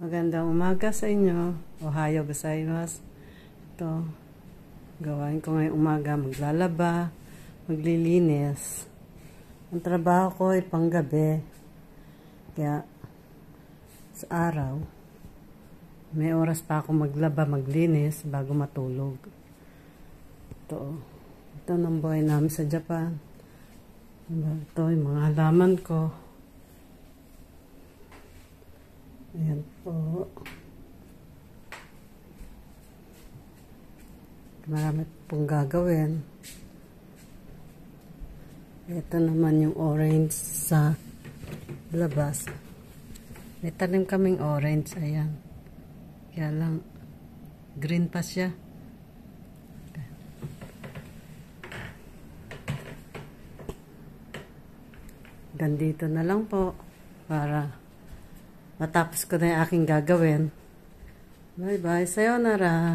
Magandang umaga sa inyo. Ohayo gozaimasu. Ito, gawain ko ngayong umaga. Maglalaba, maglilinis. Ang trabaho ko ay panggabi. Kaya, sa araw, may oras pa ako maglaba, maglinis, bago matulog. Ito ng buhay namin sa Japan. Ito yung mga halaman ko. Ayan po. Marami pong gagawin. Ito naman yung orange sa labas. May tanim kaming orange. Ayan. Kaya lang, green pa siya. Gandito na lang po para matapos ko na yung aking gagawin. Bye bye. Sayonara.